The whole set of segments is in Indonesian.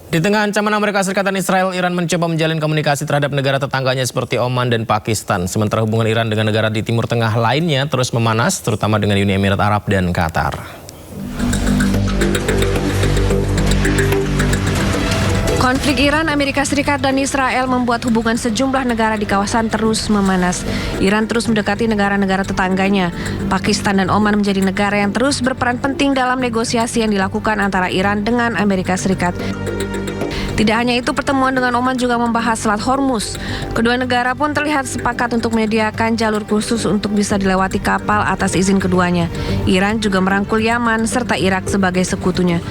Di tengah ancaman Amerika Serikat dan Israel, Iran mencoba menjalin komunikasi terhadap negara tetangganya seperti Oman dan Pakistan. Sementara hubungan Iran dengan negara di Timur Tengah lainnya terus memanas, terutama dengan Uni Emirat Arab dan Qatar. Konflik Iran, Amerika Serikat, dan Israel membuat hubungan sejumlah negara di kawasan terus memanas. Iran terus mendekati negara-negara tetangganya. Pakistan dan Oman menjadi negara yang terus berperan penting dalam negosiasi yang dilakukan antara Iran dengan Amerika Serikat. Tidak hanya itu, pertemuan dengan Oman juga membahas Selat Hormuz. Kedua negara pun terlihat sepakat untuk menyediakan jalur khusus untuk bisa dilewati kapal atas izin keduanya. Iran juga merangkul Yaman serta Irak sebagai sekutunya.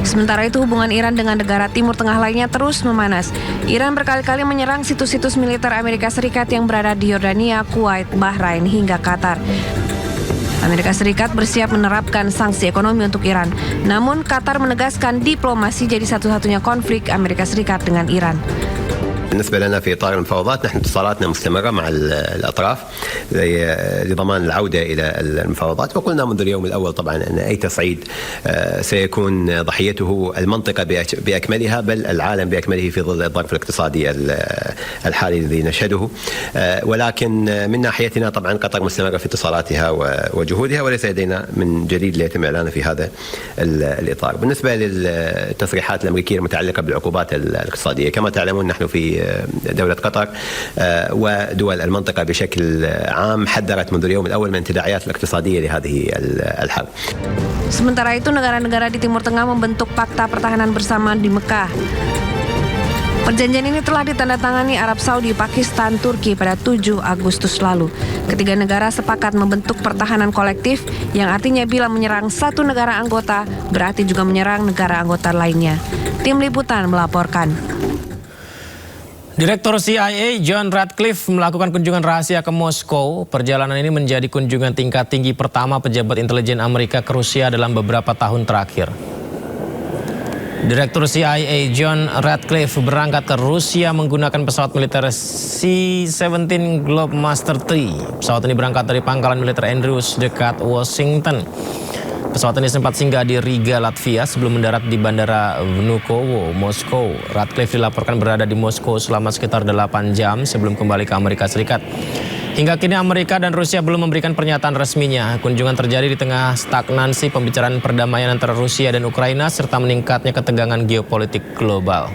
Sementara itu, hubungan Iran dengan negara Timur Tengah lainnya terus memanas. Iran berkali-kali menyerang situs-situs militer Amerika Serikat yang berada di Yordania, Kuwait, Bahrain, hingga Qatar. Amerika Serikat bersiap menerapkan sanksi ekonomi untuk Iran. Namun, Qatar menegaskan diplomasi jadi satu-satunya konflik Amerika Serikat dengan Iran. بالنسبة لنا في إطار المفاوضات نحن اتصالاتنا مستمرة مع الأطراف لضمان العودة إلى المفاوضات، وقلنا منذ اليوم الأول طبعا أن أي تصعيد سيكون ضحيته المنطقة بأكملها بل العالم بأكمله في ظل الظرف الاقتصادي الحالي الذي نشهده. ولكن من ناحيتنا طبعا قطر مستمرة في اتصالاتها وجهودها، وليس لدينا من جديد ليتم إعلانه في هذا الإطار. بالنسبة للتصريحات الأمريكية المتعلقة بالعقوبات الاقتصادية، كما تعلمون نحن في دولة قطر ودول المنطقة بشكل عام حذرت منذ اليوم الأول من التداعيات الاقتصادية لهذه الحرب. Sementara itu, negara-negara di Timur Tengah membentuk Fakta Pertahanan Bersama di Mekah. Perjanjian ini telah ditandatangani Arab Saudi, Pakistan, Turki pada 7 Agustus lalu. Ketiga negara sepakat membentuk pertahanan kolektif yang artinya bila menyerang satu negara anggota, berarti juga menyerang negara anggota lainnya. Tim Liputan melaporkan. Direktur CIA John Ratcliffe melakukan kunjungan rahasia ke Moskow. Perjalanan ini menjadi kunjungan tingkat tinggi pertama pejabat intelijen Amerika ke Rusia dalam beberapa tahun terakhir. Direktur CIA John Ratcliffe berangkat ke Rusia menggunakan pesawat militer C-17 Globemaster III. Pesawat ini berangkat dari pangkalan militer Andrews dekat Washington. Pesawat ini sempat singgah di Riga, Latvia sebelum mendarat di Bandara Vnukovo, Moskow. Ratcliffe dilaporkan berada di Moskow selama sekitar 8 jam sebelum kembali ke Amerika Serikat. Hingga kini Amerika dan Rusia belum memberikan pernyataan resminya. Kunjungan terjadi di tengah stagnansi pembicaraan perdamaian antara Rusia dan Ukraina serta meningkatnya ketegangan geopolitik global.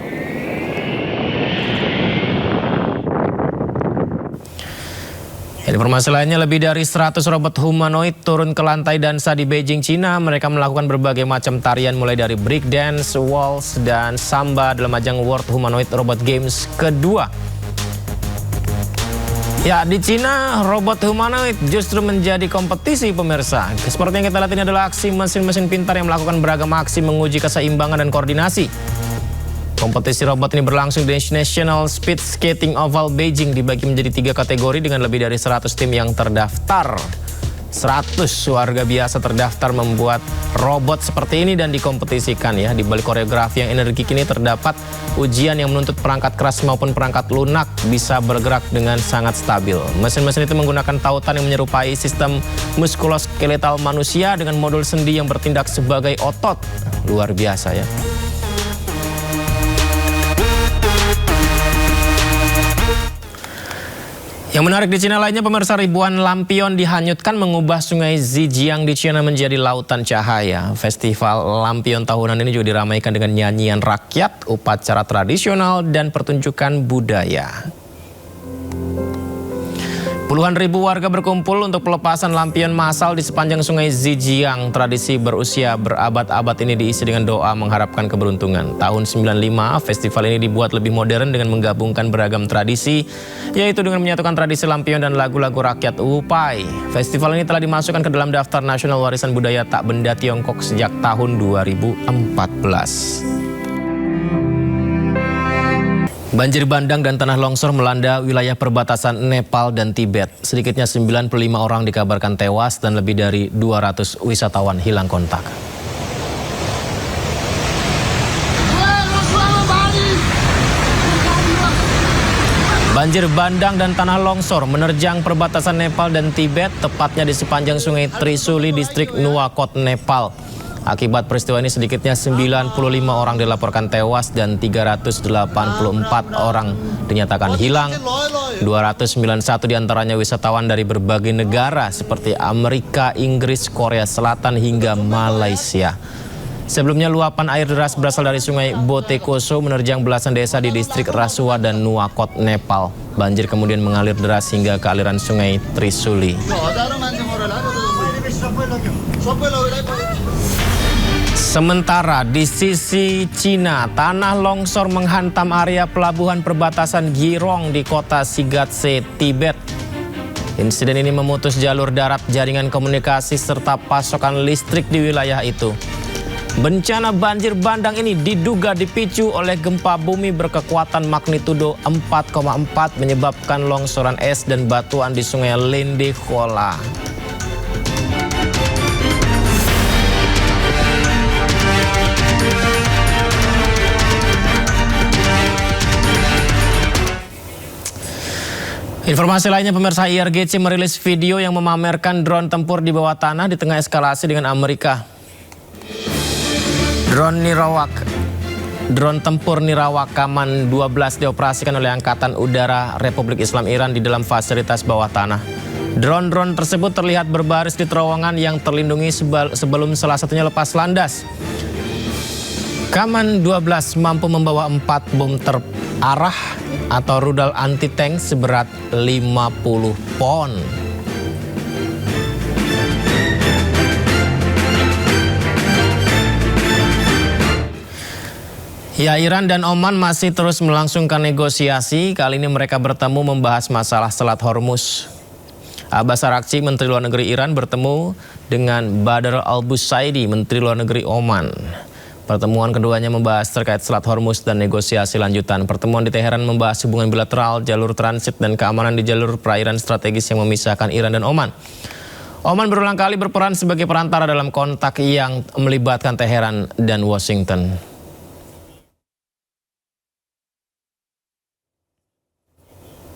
Informasi lainnya, lebih dari 100 robot humanoid turun ke lantai dansa di Beijing, Cina. Mereka melakukan berbagai macam tarian mulai dari break dance, waltz, dan samba dalam ajang World Humanoid Robot Games kedua. Ya, di Cina robot humanoid justru menjadi kompetisi, pemirsa. Seperti yang kita lihat ini adalah aksi mesin-mesin pintar yang melakukan beragam aksi menguji keseimbangan dan koordinasi. Kompetisi robot ini berlangsung di National Speed Skating Oval Beijing, dibagi menjadi 3 kategori dengan lebih dari 100 tim yang terdaftar. 100 warga biasa terdaftar membuat robot seperti ini dan dikompetisikan ya. Di balik koreografi yang energik ini terdapat ujian yang menuntut perangkat keras maupun perangkat lunak bisa bergerak dengan sangat stabil. Mesin-mesin itu menggunakan tautan yang menyerupai sistem muskuloskeletal manusia dengan modul sendi yang bertindak sebagai otot. Luar biasa ya. Yang menarik di Cina lainnya, pemirsa, ribuan lampion dihanyutkan mengubah sungai Zhejiang di Cina menjadi lautan cahaya. Festival lampion tahunan ini juga diramaikan dengan nyanyian rakyat, upacara tradisional, dan pertunjukan budaya. Puluhan ribu warga berkumpul untuk pelepasan lampion massal di sepanjang sungai Zhejiang. Tradisi berusia berabad-abad ini diisi dengan doa mengharapkan keberuntungan. Tahun 95, festival ini dibuat lebih modern dengan menggabungkan beragam tradisi, yaitu dengan menyatukan tradisi lampion dan lagu-lagu rakyat Wupai. Festival ini telah dimasukkan ke dalam daftar nasional warisan budaya tak benda Tiongkok sejak tahun 2014. Banjir bandang dan tanah longsor melanda wilayah perbatasan Nepal dan Tibet. Sedikitnya 95 orang dikabarkan tewas dan lebih dari 200 wisatawan hilang kontak. Banjir bandang dan tanah longsor menerjang perbatasan Nepal dan Tibet, tepatnya di sepanjang sungai Trisuli, distrik Nuwakot, Nepal. Akibat peristiwa ini sedikitnya 95 orang dilaporkan tewas dan 384 orang dinyatakan hilang. 291 diantaranya wisatawan dari berbagai negara seperti Amerika, Inggris, Korea Selatan hingga Malaysia. Sebelumnya luapan air deras berasal dari sungai Botekoso menerjang belasan desa di distrik Rasuwa dan Nuwakot, Nepal. Banjir kemudian mengalir deras hingga ke aliran sungai Trisuli. Sementara di sisi Cina, tanah longsor menghantam area pelabuhan perbatasan Girong di kota Sigatse, Tibet. Insiden ini memutus jalur darat, jaringan komunikasi serta pasokan listrik di wilayah itu. Bencana banjir bandang ini diduga dipicu oleh gempa bumi berkekuatan magnitudo 4,4 menyebabkan longsoran es dan batuan di sungai Lende Khola. Informasi lainnya, pemirsa, IRGC merilis video yang memamerkan drone tempur di bawah tanah di tengah eskalasi dengan Amerika. Drone tempur Nirawak Kaman 12 dioperasikan oleh Angkatan Udara Republik Islam Iran di dalam fasilitas bawah tanah. Drone-drone tersebut terlihat berbaris di terowongan yang terlindungi sebelum salah satunya lepas landas. Kaman 12 mampu membawa 4 bom terarah atau rudal anti-tank seberat 50 pon. Ya, Iran dan Oman masih terus melangsungkan negosiasi. Kali ini mereka bertemu membahas masalah Selat Hormuz. Abbas Araghchi, Menteri Luar Negeri Iran, bertemu dengan Badr al-Busaidi, Menteri Luar Negeri Oman. Pertemuan keduanya membahas terkait Selat Hormuz dan negosiasi lanjutan. Pertemuan di Teheran membahas hubungan bilateral, jalur transit, dan keamanan di jalur perairan strategis yang memisahkan Iran dan Oman. Oman berulang kali berperan sebagai perantara dalam kontak yang melibatkan Teheran dan Washington.